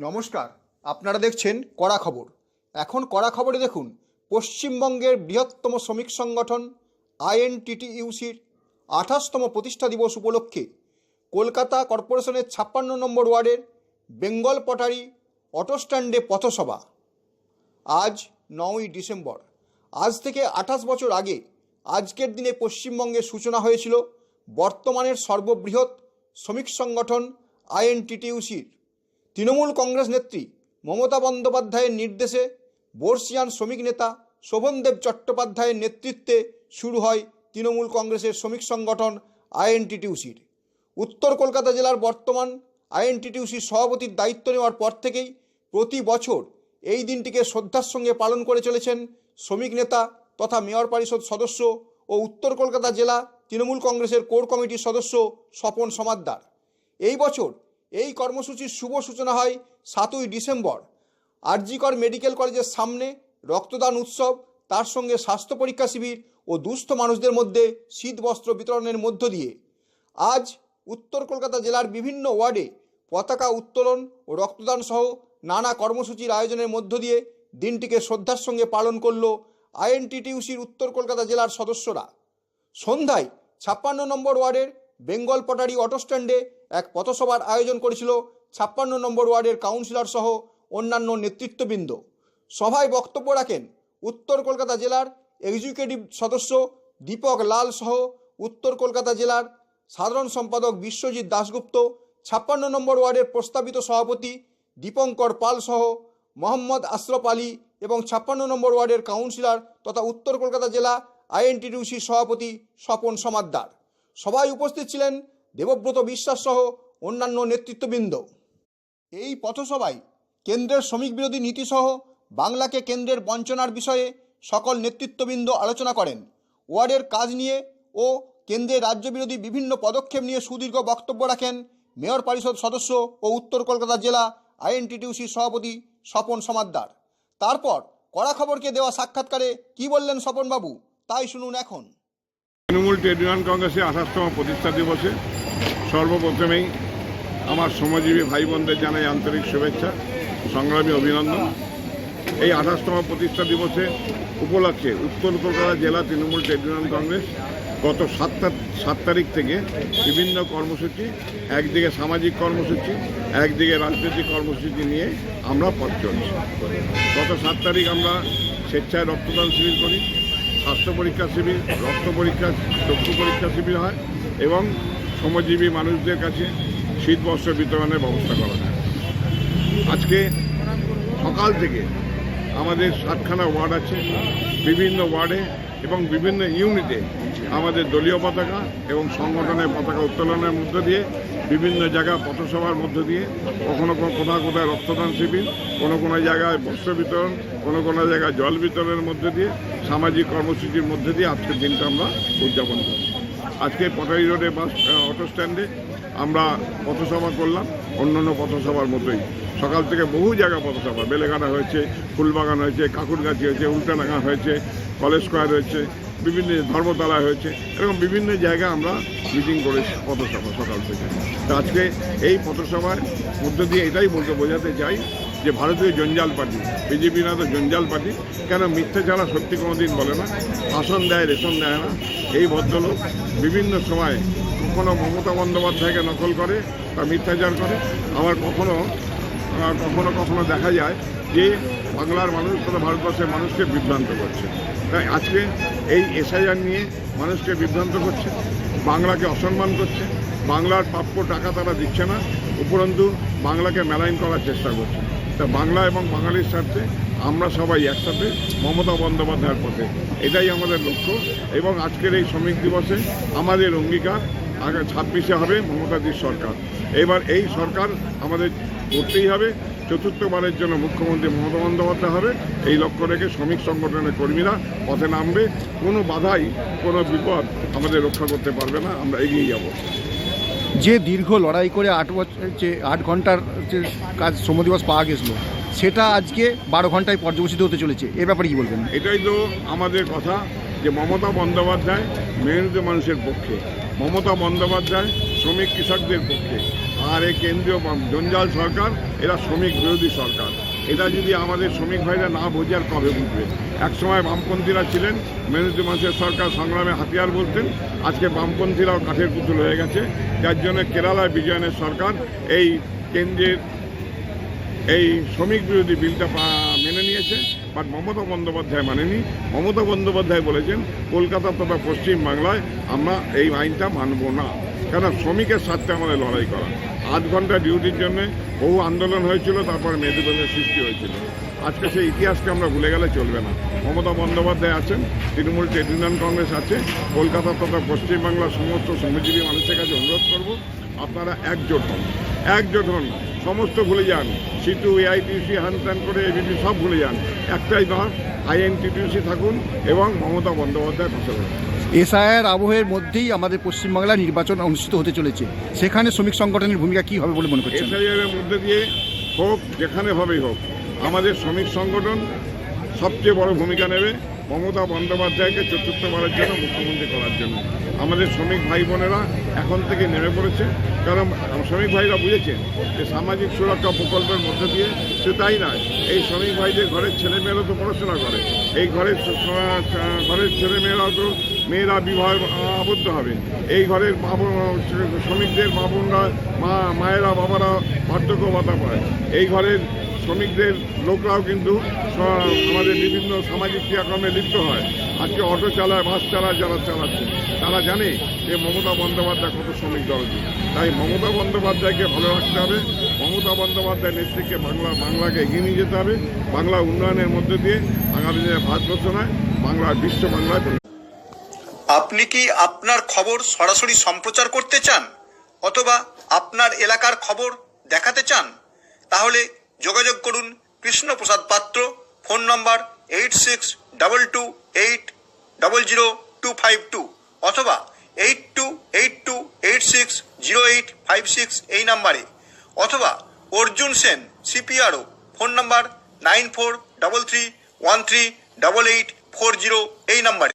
নমস্কার, আপনারা দেখছেন কড়া খবর। এখন কড়া খবরে দেখুন, পশ্চিমবঙ্গের বৃহত্তম শ্রমিক সংগঠন আইএনটিটিইউসির 28তম প্রতিষ্ঠা দিবস উপলক্ষে কলকাতা কর্পোরেশনের 56 নম্বর ওয়ার্ডের বেঙ্গল পটারি অটো স্ট্যান্ডে পথসভা। আজ 9ই ডিসেম্বর। আজ থেকে 28 বছর আগে আজকের দিনে পশ্চিমবঙ্গের সূচনা হয়েছিল বর্তমানের সর্ববৃহৎ শ্রমিক সংগঠন আইএনটিটিইউসির। তৃণমূল কংগ্রেস নেত্রী মমতা বন্দ্যোপাধ্যায়ের নির্দেশে বর্ষিয়ান শ্রমিক নেতা শোভনদেব চট্টোপাধ্যায়ের নেতৃত্বে শুরু হয় তৃণমূল কংগ্রেসের শ্রমিক সংগঠন আইএনটিটিইউসির। উত্তর কলকাতা জেলার বর্তমান আইএনটিটিইউসির সভাপতির দায়িত্ব নেওয়ার পর থেকেই প্রতি বছর এই দিনটিকে শ্রদ্ধার সঙ্গে পালন করে চলেছেন শ্রমিক নেতা তথা মেয়র পরিষদ সদস্য ও উত্তর কলকাতা জেলা তৃণমূল কংগ্রেসের কোর কমিটির সদস্য স্বপন সমাদ্দার। এই বছর এই কর্মসূচির শুভ সূচনা হয় 7ই ডিসেম্বর আরজিকর মেডিকেল কলেজের সামনে রক্তদান উৎসব, তার সঙ্গে স্বাস্থ্য পরীক্ষা শিবির ও দুস্থ মানুষদের মধ্যে শীত বস্ত্র বিতরণের মধ্য দিয়ে। আজ উত্তর কলকাতা জেলার বিভিন্ন ওয়ার্ডে পতাকা উত্তোলন ও রক্তদান সহ নানা কর্মসূচির আয়োজনের মধ্য দিয়ে দিনটিকে শ্রদ্ধার সঙ্গে পালন করল আইএনটিটিইউসির উত্তর কলকাতা জেলার সদস্যরা। সন্ধ্যায় 56 নম্বর ওয়ার্ডের বেঙ্গল পটারি অটো স্ট্যান্ডে এক পথসভার আয়োজন করেছিল 56 নম্বর ওয়ার্ডের কাউন্সিলর সহ অন্যান্য নেতৃত্ববৃন্দ। সভায় বক্তব্য রাখেন উত্তর কলকাতা জেলার এক্সিকিউটিভ সদস্য দীপক লাল সহ উত্তর কলকাতা জেলার সাধারণ সম্পাদক বিশ্বজিৎ দাশগুপ্ত, 56 নম্বর ওয়ার্ডের প্রস্তাবিত সভাপতি দীপঙ্কর পাল সহ মোহাম্মদ আশরফ আলী এবং 56 নম্বর ওয়ার্ডের কাউন্সিলর তথা উত্তর কলকাতা জেলা আইএনটিটিইউসির সভাপতি স্বপন সমাদ্দার। সভায় উপস্থিত ছিলেন দেবব্রত বিশ্বাস সহ অন্যান্য নেতৃত্ববৃন্দ। এই পথসভায় কেন্দ্রের শ্রমিক বিরোধী নীতিসহ বাংলাকে কেন্দ্রের বঞ্চনার বিষয়ে সকল নেতৃত্ববৃন্দ আলোচনা করেন। ওয়ার্ডের কাজ নিয়ে ও কেন্দ্রের রাজ্যবিরোধী বিভিন্ন পদক্ষেপ নিয়ে সুদীর্ঘ বক্তব্য রাখেন মেয়র পরিষদ সদস্য ও উত্তর কলকাতা জেলা আইএনটিটিইউসির সভাপতি স্বপন সমাদ্দার। তারপর কড়া খবরকে দেওয়া সাক্ষাৎকারে কি বললেন স্বপনবাবু, তাই শুনুন এখন। তৃণমূল ট্রেড ইউনিয়ন কংগ্রেসের 28তম প্রতিষ্ঠা দিবসে সর্বপ্রথমেই আমার শ্রমজীবী ভাই বোনদের জানাই আন্তরিক শুভেচ্ছা, সংগ্রামী অভিনন্দন। এই 28তম প্রতিষ্ঠা দিবসে উপলক্ষে উত্তর কলকাতা জেলা তৃণমূল ট্রেড ইউনিয়ন কংগ্রেস গত 7 তারিখ থেকে বিভিন্ন কর্মসূচি, একদিকে সামাজিক কর্মসূচি, একদিকে রাজনৈতিক কর্মসূচি নিয়ে আমরা পথ চলছি। গত 7 তারিখ আমরা স্বেচ্ছায় রক্তদান শিবির করি, স্বাস্থ্য পরীক্ষা শিবির, রক্ত পরীক্ষা, চক্ষু পরীক্ষা শিবির হয় এবং শ্রমজীবী মানুষদের কাছে শীত বস্ত্র বিতরণের ব্যবস্থা করা হয়। আজকে সকাল থেকে আমাদের 7খানা ওয়ার্ড আছে, বিভিন্ন ওয়ার্ডে এবং বিভিন্ন ইউনিটে আমাদের দলীয় পতাকা এবং সংগঠনের পতাকা উত্তোলনের মধ্য দিয়ে বিভিন্ন জায়গায় পথসভার মধ্য দিয়ে কোথায় রক্তদান শিবির, কোনো জায়গায় বস্ত্র বিতরণ, কোনো জায়গায় জল বিতরণের মধ্য দিয়ে সামাজিক কর্মসূচির মধ্য দিয়ে আজকের দিনটা আমরা উদযাপন করছি। আজকে পটারি রোডে বাস অটো স্ট্যান্ডে আমরা পথসভা করলাম অন্যান্য পথসভার মতোই। সকাল থেকে বহু জায়গা পথসভা, বেলেঘাটা হয়েছে, ফুলবাগান হয়েছে, কাকুরগাছি হয়েছে, উল্টাডাঙ্গা হয়েছে, কলেজ স্কোয়ার হয়েছে, বিভিন্ন ধর্মতলা হয়েছে, এরকম বিভিন্ন জায়গায় আমরা মিটিং করেছি পথসভা সকাল থেকে। তো আজকে এই পথসভার মধ্য দিয়ে এটাই বোঝাতে চাই যে ভারতীয় জঞ্জাল পার্টি, বিজেপি না তো জঞ্জাল পার্টি, কেন মিথ্যে ছাড়া সত্যি কোনোদিন বলে না, শাসন দেয় রেশন দেয় না। এই ভদ্রলোক বিভিন্ন সময় কখনো মমতা বন্দ্যোপাধ্যায়কে নকল করে বা মিথ্যাচার করে, আবার কখনো দেখা যায় যে বাংলার মানুষ তথা ভারতবর্ষের মানুষকে বিভ্রান্ত করছে। তাই আজকে এই এসআইআর নিয়ে মানুষকে বিভ্রান্ত করছে, বাংলাকে অসম্মান করছে, বাংলার প্রাপ্য টাকা তারা দিচ্ছে না, উপরন্তু বাংলাকে মেলাইন করার চেষ্টা করছে। তা বাংলা এবং বাঙালির স্বার্থে আমরা সবাই একসাথে মমতা বন্দ্যোপাধ্যায়ের পথে, এটাই আমাদের লক্ষ্য। এবং আজকের এই শ্রমিক দিবসে আমাদের অঙ্গীকার, আগে 26শে হবে মমতাদির সরকার। এবার এই সরকার আমাদের করতেই হবে, চতুর্থবারের জন্য মুখ্যমন্ত্রী মমতা বন্দ্যোপাধ্যায় হবে। এই লক্ষ্য রেখে শ্রমিক সংগঠনের কর্মীরা পথে নামবে। কোনো বাধাই, কোনো বিপদ আমাদের রক্ষা করতে পারবে না, আমরা এগিয়ে যাব। যে দীর্ঘ লড়াই করে 8 ঘন্টার যে কাজ শ্রম দিবস পাওয়া গেছিল, সেটা আজকে 12 ঘন্টায় পর্যবেসিত হতে চলেছে, এ ব্যাপারে কি বলবেন? এটাই তো আমাদের কথা যে মমতা বন্দ্যোপাধ্যায় মেহনতি মানুষের পক্ষে, মমতা বন্দ্যোপাধ্যায় শ্রমিক কৃষকদের পক্ষে, আর এই কেন্দ্রীয় জঞ্জাল সরকার এরা শ্রমিক বিরোধী সরকার। এটা যদি আমাদের শ্রমিক ভাইরা না বোঝে আর কবে বুঝবে? একসময় বামপন্থীরা ছিলেন, মেহনতি মানুষের সরকার সংগ্রামে হাতিয়ার বলতেন, আজকে বামপন্থীরাও কাঠের পুতুল হয়ে গেছে। যার জন্য কেরালায় বিজয়নের সরকার এই কেন্দ্রের এই শ্রমিক বিরোধী বিলটা মেনে নিয়েছে, বাট মমতা বন্দ্যোপাধ্যায় মানেনি। মমতা বন্দ্যোপাধ্যায় বলেছেন কলকাতা তথা পশ্চিমবাংলায় আমরা এই আইনটা মানব না, কেন শ্রমিকের স্বার্থে আমাদের লড়াই করা। 8 ঘন্টা ডিউটির জন্য বহু আন্দোলন হয়েছিল, তারপর মেদিনীপুরের সৃষ্টি হয়েছিল। আজকে সেই ইতিহাসকে আমরা ভুলে গেলে চলবে না। মমতা বন্দ্যোপাধ্যায় আছেন, তৃণমূল ট্রেড ইউনিয়ন কংগ্রেস আছে, কলকাতা তথা পশ্চিমবাংলার সমস্ত শ্রমজীবী মানুষের কাছে অনুরোধ করব, আপনারা একজোট হন, সমস্ত ভুলে যান। সিটু, এআইটিসি, হ্যান করে এবিপি সব ভুলে যান, একটাই দল আইএনটিটিউসি থাকুন এবং মমতা বন্দ্যোপাধ্যায় পাশে থাকুন। এসআইআর আবহের মধ্যেই আমাদের পশ্চিমবাংলায় নির্বাচন অনুষ্ঠিত হতে চলেছে, সেখানে শ্রমিক সংগঠনের ভূমিকা কী হবে বলে মনে করছেন? এসআইআরের মধ্যে দিয়ে হোক, যেখানে হবেই হোক, আমাদের শ্রমিক সংগঠন সবচেয়ে বড় ভূমিকা নেবে মমতা বন্দ্যোপাধ্যায়কে চতুর্থবারের জন্য মুখ্যমন্ত্রী করার জন্য। আমাদের শ্রমিক ভাই বোনেরা এখন থেকে নেমে পড়েছে, কারণ শ্রমিক ভাইরা বুঝেছেন যে সামাজিক সুরক্ষা প্রকল্পের মধ্যে দিয়ে সে তাই নয়, এই শ্রমিক ভাইদের ঘরের ছেলেমেয়েরা তো পড়াশোনা করে, এই ঘরের ছেলেমেয়েরাও তো মেয়েরা বিবাহ আবদ্ধ হবে, এই ঘরের শ্রমিকদের মা বোনরা মায়েরা বাবারা বার্ধক্য ভাতা পায়, এই ঘরের শ্রমিকদের লোকরাও কিন্তু আমাদের বিভিন্ন সামাজিক ক্রিয়াকর্মে লিপ্ত হয়। আজকে অটো চালায়, বাস চালায়, যারা চালাচ্ছে তারা জানে যে মমতা বন্দ্যোপাধ্যায় কত শ্রমিক দরদি। তাই মমতা বন্দ্যোপাধ্যায়কে ভালো রাখতে হবে, মমতা বন্দ্যোপাধ্যায় নেতৃত্বে বাংলাকে এগিয়ে নিয়ে যেতে হবে। বাংলা উন্নয়নের মধ্যে দিয়ে আগামী দিনে ভারতবর্ষ নয়, বাংলার বিশ্ব বাংলায়। আপনি কি আপনার খবর সরাসরি সম্প্রচার করতে চান অথবা আপনার এলাকার খবর দেখাতে চান? তাহলে যোগাযোগ করুন কৃষ্ণপ্রসাদ পাত্র, ফোন নম্বর 8622800252 অথবা 8282860856 এই নাম্বারে, অথবা অর্জুন সেন সিপিআরও, ফোন নম্বর 9433138840 এই নাম্বারে।